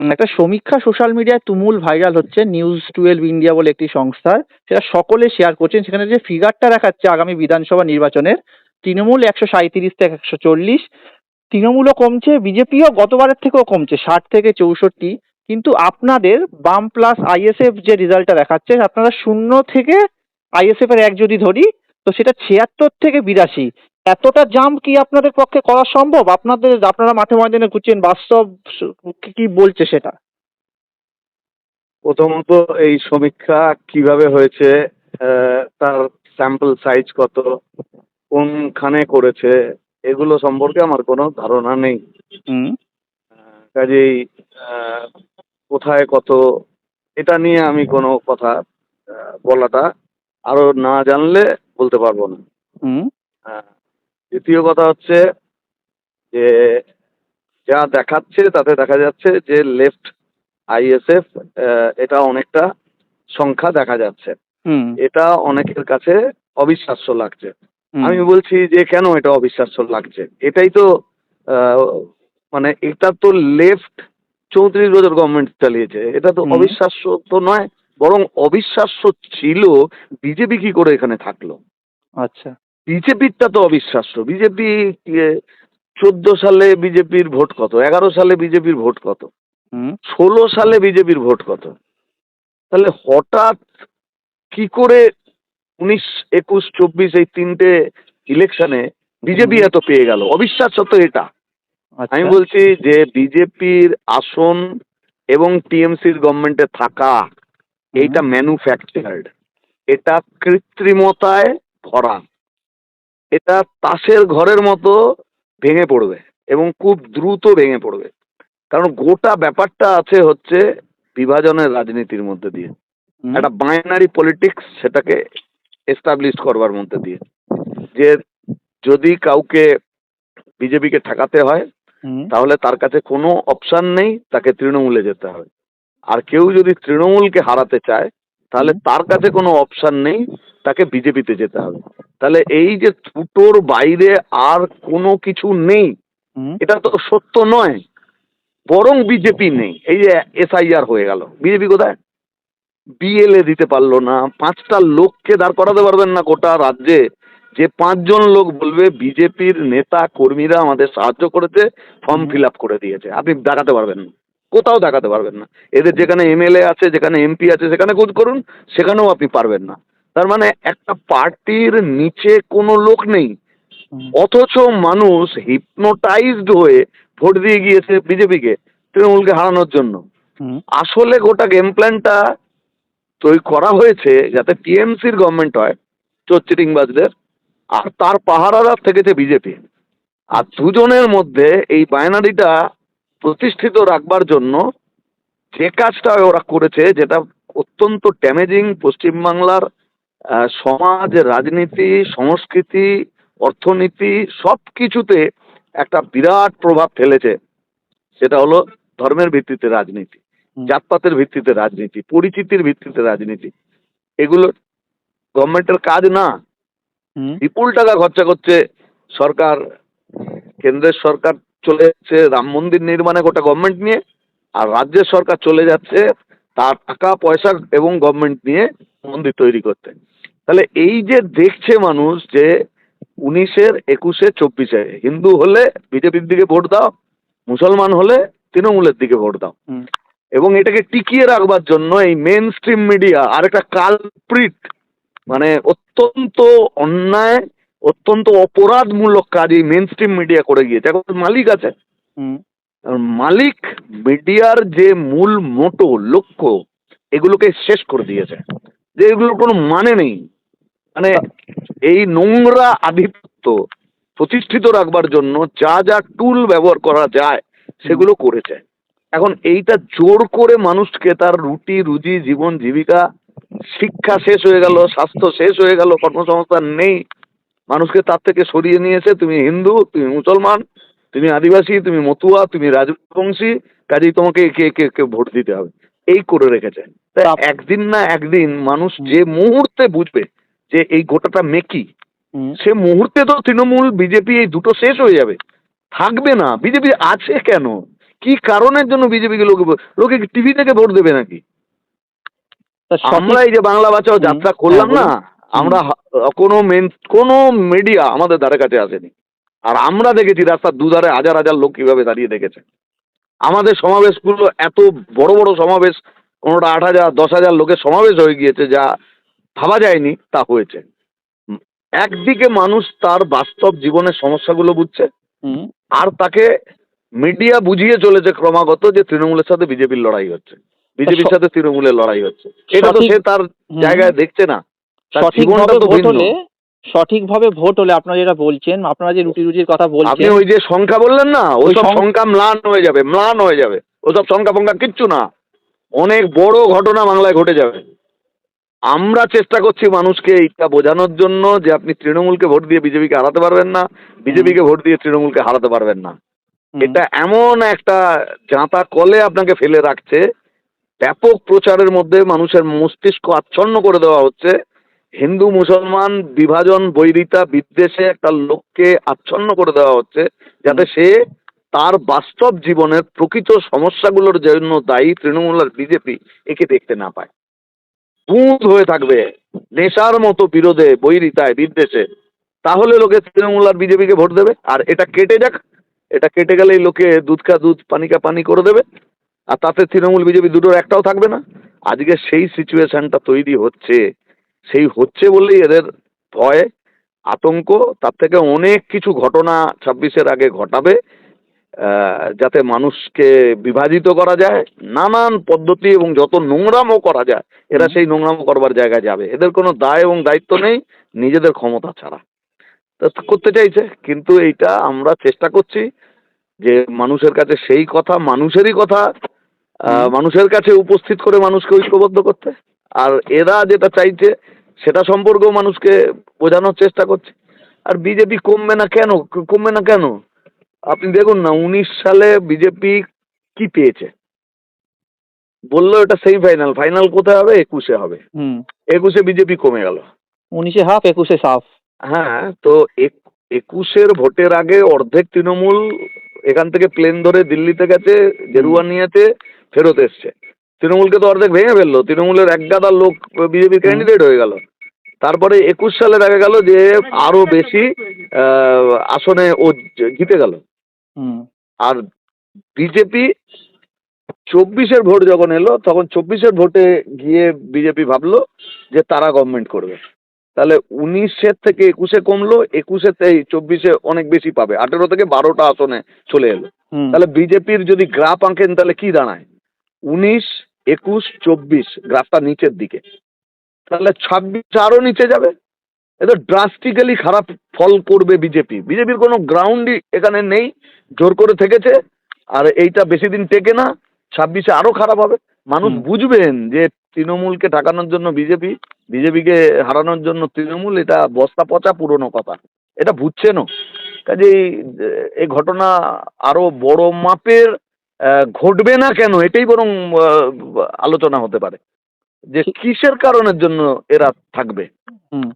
একটা সমীক্ষা সোশ্যাল মিডিয়ায় তুমুল ভাইরাল হচ্ছে, নিউজ 12 ইন্ডিয়া বলে একটি সংস্থার। সেটা সকলে শেয়ার করছেন। সেখানে যে ফিগারটা দেখাচ্ছে আগামী বিধানসভা নির্বাচনের, তৃণমূল 137 থেকে 140, তৃণমূলও কমছে, বিজেপিও গতবারের থেকেও কমছে 60 থেকে 64। কিন্তু আপনাদের বাম প্লাস আইএসএফ যে রেজাল্টটা দেখাচ্ছে, আপনারা 0 থেকে আইএসএফ এর 1 যদি ধরি, তো সেটা 76 থেকে 82। এতটা জাম্প কি আপনাদের পক্ষে করা সম্ভব? আপনারা মাঠে ময়দানে ঘুরছেন, বাস্তব কি বলছে সেটা? প্রথমত এই সমীক্ষা কিভাবে হয়েছে, তার স্যাম্পল সাইজ কত, কোনখানে করেছে, এগুলো সম্পর্কে আমার কোনো ধারণা নেই। হুম। কাজেই কোথায় কত, এটা নিয়ে আমি কোনো কথা বলাটা আরো না জানলে বলতে পারবো না। হুম। দ্বিতীয় কথা হচ্ছে যে যা দেখাচ্ছে তাতে দেখা যাচ্ছে যে লেফট আইএসএফ এটা অনেকটা সংখ্যা দেখা যাচ্ছে। হুম। এটা অনেকের কাছে অবিশ্বাস্য লাগছে। হুম। আমি বলছি যে কেন এটা অবিশ্বাস্য লাগছে, এটাই তো আহ, মানে এটা তো লেফট 34 বছর গভর্নমেন্ট চালিয়েছে, এটা তো হুম। অবিশ্বাস্য তো নয়, বরং অবিশ্বাস্য ছিল বিজেপি কি করে এখানে থাকলো। আচ্ছা। বিজেপিরটা তো অবিশ্বাস্য। বিজেপি 14 সালে বিজেপির ভোট কত, 11 সালে বিজেপির ভোট কত, হুম। 16 সালে বিজেপির ভোট কত, তাহলে হঠাৎ কি করে 19, 21, 24 এই তিনটে ইলেকশনে বিজেপি হুম। এত পেয়ে গেল? অবিশ্বাস্য তো এটা। আমি আচ্ছা। বলছি যে বিজেপির আসন এবং টিএমসির গভর্নমেন্টে থাকা হুম। এইটা ম্যানুফ্যাকচার্ড, এটা কৃত্রিমতায় ভরা, এটা তাসের ঘরের মতো ভেঙে পড়বে এবং খুব দ্রুত ভেঙে পড়বে। কারণ গোটা ব্যাপারটা আছে হচ্ছে বিভাজনের রাজনীতির মধ্যে দিয়ে, হুম। একটা বাইনারি পলিটিক্স সেটাকে এস্টাবলিশ করবার মধ্যে দিয়ে, যে যদি কাউকে বিজেপিকে ঠেকাতে হয় হুম। তাহলে তার কাছে কোনো অপশন নেই, তাকে তৃণমূলে যেতে হবে। আর কেউ যদি তৃণমূলকে হারাতে চায় তাহলে হুম। তার কাছে কোনো অপশন নেই, তাকে বিজেপিতে যেতে হবে। তাহলে এই যে দুটোর বাইরে আর কোনো কিছু নেই, হুম। এটা তো সত্য নয়। বরং বিজেপি নেই, এই যে এসআইআর হয়ে গেল, বিজেপি কোথায়? বিএলএ দিতে পারলো না, 5টা লোককে দাঁড় করাতে পারবেন না গোটা রাজ্যে, যে 5জন লোক বলবে বিজেপির নেতা কর্মীরা আমাদের সাহায্য করেছে, ফর্ম হুম। ফিল আপ করে দিয়েছে। আপনি দেখাতে পারবেন না, কোথাও দেখাতে পারবেন না। এদের যেখানে এমএলএ আছে, যেখানে এমপি আছে, সেখানে খোঁজ করুন, সেখানেও আপনি পারবেন না। তার মানে একটা পার্টির নিচে কোনো লোক নেই, হুম। অথচ মানুষ হিপনোটাইজড হয়ে ভোট দিয়ে গিয়েছে বিজেপিকে, তৃণমূলকে হারানোর জন্য। হুম। আসলে গোটা গেম প্ল্যানটা তৈরি করা হয়েছে যাতে টিএমসির গভর্নমেন্ট হয় চোরচিটিংবাজদের, আর তার পাহারাদার থেকেছে বিজেপি। আর আচ্ছা। দুজনের মধ্যে এই বাইনারিটা প্রতিষ্ঠিত রাখবার জন্য যে কাজটা ওরা করেছে, যেটা অত্যন্ত ড্যামেজিং পশ্চিমবাংলার সমাজ, রাজনীতি, সংস্কৃতি, অর্থনীতি সব কিছুতে একটা বিরাট প্রভাব ফেলেছে, সেটা হলো ধর্মের ভিত্তিতে রাজনীতি, হুম। জাতপাতের ভিত্তিতে রাজনীতি, পরিচিতির ভিত্তিতে রাজনীতি। এগুলো গভর্নমেন্টের কাজ না। হুম। বিপুল টাকা খরচা করছে সরকার, কেন্দ্রের সরকার চলে যাচ্ছে রাম মন্দির নির্মাণে গোটা গভর্নমেন্ট নিয়ে, আর রাজ্যের সরকার চলে যাচ্ছে তার টাকা পয়সা এবং গভর্নমেন্ট নিয়ে মন্দির তৈরি করতে। তাহলে এই যে দেখছে মানুষ যে 19-এর, 21-এ, 24-এ হিন্দু হলে বিজেপির দিকে ভোট দাও, মুসলমান হলে তৃণমূলের দিকে ভোট দাও, হুম। এবং এটাকে টিকিয়ে রাখবার জন্য এই মেন স্ট্রিম মিডিয়া আর একটা কালপ্রিট, মানে অত্যন্ত অন্যায়, অত্যন্ত অপরাধমূলক কাজ এই মেন স্ট্রিম মিডিয়া করে গিয়েছে। এখন মালিক আছে, হুম। আর মালিক মিডিয়ার যে মূল মোটো লক্ষ্য, এগুলোকে শেষ করে দিয়েছে, যে এগুলোর কোনো মানে নেই। মানে এই নোংরা আধিপত্য প্রতিষ্ঠিত রাখবার জন্য যা যা টুল ব্যবহার করা যায় হুম। সেগুলো করেছে। এখন এইটা জোর করে মানুষকে তার রুটি রুজি, জীবন জীবিকা, শিক্ষা শেষ হয়ে গেল, স্বাস্থ্য শেষ হয়ে গেল, কর্মসংস্থান নেই, মানুষকে তার থেকে সরিয়ে নিয়েছে। তুমি হিন্দু, তুমি মুসলমান, তুমি আদিবাসী, তুমি মতুয়া, তুমি রাজবংশী, কাজেই তোমাকে কে কে কে ভোট দিতে হবে, এই করে রেখেছে। তাই তা। একদিন না একদিন মানুষ হুম। যে মুহূর্তে বুঝবে যে এই গোটাটা মেকি, হুম। সে মুহূর্তে তো তৃণমূল বিজেপি এই দুটো শেষ হয়ে যাবে, থাকবে না। বিজেপি আছে কেন? কি কারণের জন্য বিজেপিকে লোকে টিভি থেকে ভোট দেবে নাকি? তা আমরা সঠিক। এই যে বাংলা বাঁচাও হুম, যাত্রা হ্যাঁ করলাম না, বলুন। আমরা কোনো মিডিয়া আমাদের ধারে কাছে আসেনি। আর আমরা দেখেছি রাস্তার দুধারে হাজার হাজার লোক কিভাবে দাঁড়িয়ে দেখেছে। আমাদের সমাবেশগুলো এত বড় বড় সমাবেশ, কোনোটা 8,000 10,000 লোকের সমাবেশ হয়ে গিয়েছে, যা ভাবা যায়নি তা হয়েছে। উম, একদিকে মানুষ তার বাস্তব জীবনের সমস্যাগুলো বুঝছে, হুম, আর তাকে মিডিয়া বুঝিয়ে চলেছে ক্রমাগত যে তৃণমূলের সাথে বিজেপির লড়াই হচ্ছে, তা বিজেপির সাথে তৃণমূলের লড়াই হচ্ছে। এটা তো সঠিক। সে তার হুম, জায়গায় দেখছে না, তার জীবনটা সঠিকভাবে তো ভোট ভিন্ন। হলে, সঠিকভাবে ভোট হলে আপনারা যেটা বলছেন, আপনারা যে রুটি রুজির কথা আপনি বলছেন, ওই যে সংখ্যা বললেন না, ওই ওসব সংখ্যা ম্লান হয়ে যাবে, ম্লান হয়ে যাবে। ওসব সংখ্যা ফংখ্যা কিচ্ছু না, অনেক বড় ঘটনা বাংলায় ঘটে যাবে। আমরা চেষ্টা করছি মানুষকে এইটা বোঝানোর জন্য যে আপনি তৃণমূলকে ভোট দিয়ে বিজেপিকে হারাতে পারবেন না, হুম, বিজেপিকে ভোট দিয়ে তৃণমূলকে হারাতে পারবেন না। হুম, এটা এমন একটা জাঁতা কলে আপনাকে ফেলে রাখছে, ব্যাপক প্রচারের মধ্যে মানুষের মস্তিষ্ক আচ্ছন্ন করে দেওয়া হচ্ছে। হিন্দু মুসলমান বিভাজন, বৈরিতা, বিদ্বেষে একটা লোককে আচ্ছন্ন করে দেওয়া হচ্ছে, যাতে সে তার বাস্তব জীবনের প্রকৃত সমস্যাগুলোর জন্য দায়ী তৃণমূল আর বিজেপি একে দেখতে না পায়। বুঁদ হয়ে থাকবে নেশার মতো বিরোধে, বৈরিতায়, বিদ্বেষে। তাহলে লোকে তৃণমূল আর বিজেপিকে ভোট দেবে। আর এটা কেটে যাক, এটা কেটে গেলেই লোকে দুধ কা দুধ পানি কা পানি করে দেবে, আর তাতে তৃণমূল বিজেপি দুটোর একটাও থাকবে না। আজকে সেই সিচুয়েশনটা তৈরি হচ্ছে, সেই হচ্ছে বললেই এদের ভয়, আতঙ্ক। তার থেকে অনেক কিছু ঘটনা 26-এর আগে ঘটাবে, যাতে মানুষকে বিভাজিত করা যায় নানান পদ্ধতি, এবং যত নোংরামো করা যায় এরা হুম, সেই নোংরামো করবার জায়গায় যাবে। এদের কোনো দায় এবং দায়িত্ব নেই নিজেদের ক্ষমতা ছাড়া। তা করতে চাইছে, কিন্তু এইটা আমরা চেষ্টা করছি যে মানুষের কাছে সেই কথা, মানুষেরই কথা, হুম, মানুষের কাছে উপস্থিত করে মানুষকে ঐক্যবদ্ধ করতে। আর এরা যেটা চাইছে সেটা সম্পর্কেও মানুষকে বোঝানোর চেষ্টা করছে। আর বিজেপি কমবে না কেন? কমবে না কেন? আপনি দেখুন না, 19 সালে বিজেপি কি পেয়েছে? বললো এটা সেমিফাইনাল, ফাইনাল কোথায় হবে? 21-এ হবে। হুম। 21-এ বিজেপি কমে গেল। 19-এ হাফ, 21-এ সাফ। হ্যাঁ, তো 21-এর ভোটের আগে অর্ধেক তৃণমূল এখান থেকে প্লেন ধরে দিল্লিতে গেছে, হুম, গেরুয়া নিয়েছে, ফেরত এসছে। তৃণমূলকে তো অর্ধেক ভেঙে ফেললো, তৃণমূলের এক গাদা লোক বিজেপির হুম, ক্যান্ডিডেট হয়ে গেল। তারপরে 21 সালে দেখা গেল যে আরো বেশি আসনে ও জিতে গেল। হুম, আর বিজেপি 24-এর ভোট যখন এলো, তখন 24-এর ভোটে গিয়ে বিজেপি ভাবলো যে তারা গভর্নমেন্ট করবে। তাহলে 19-এর থেকে 21-এ কমলো, 24-এ অনেক বেশি পাবে, 18 থেকে 12টা আসনে চলে এলো। হুম, তাহলে বিজেপির যদি গ্রাফ আঁকেন তাহলে কি দাঁড়ায়? 19, 21, 24 গ্রাফটা নিচের দিকে। তাহলে 26 আরো নিচে যাবে। এটা ড্রাস্টিক্যালি খারাপ ফল করবে বিজেপি। বিজেপির কোনো গ্রাউন্ডই এখানে নেই, জোর করে থেকেছে। আর এইটা বেশি দিন টেকে না, 26-এ আরো খারাপ হবে। মানুষ হুম। বুঝবেন যে তৃণমূলকে ঠেকানোর জন্য বিজেপি, বিজেপিকে হারানোর জন্য তৃণমূল, এটা বস্তা পচা পুরনো কথা। এটা বুঝছেনও। কাজেই এই ঘটনা আরো বড় মাপের ঘটবে না কেন, এটাই বরং আলোচনা হতে পারে যে ঠিক। কিসের কারণের জন্য এরা থাকবে। হুম।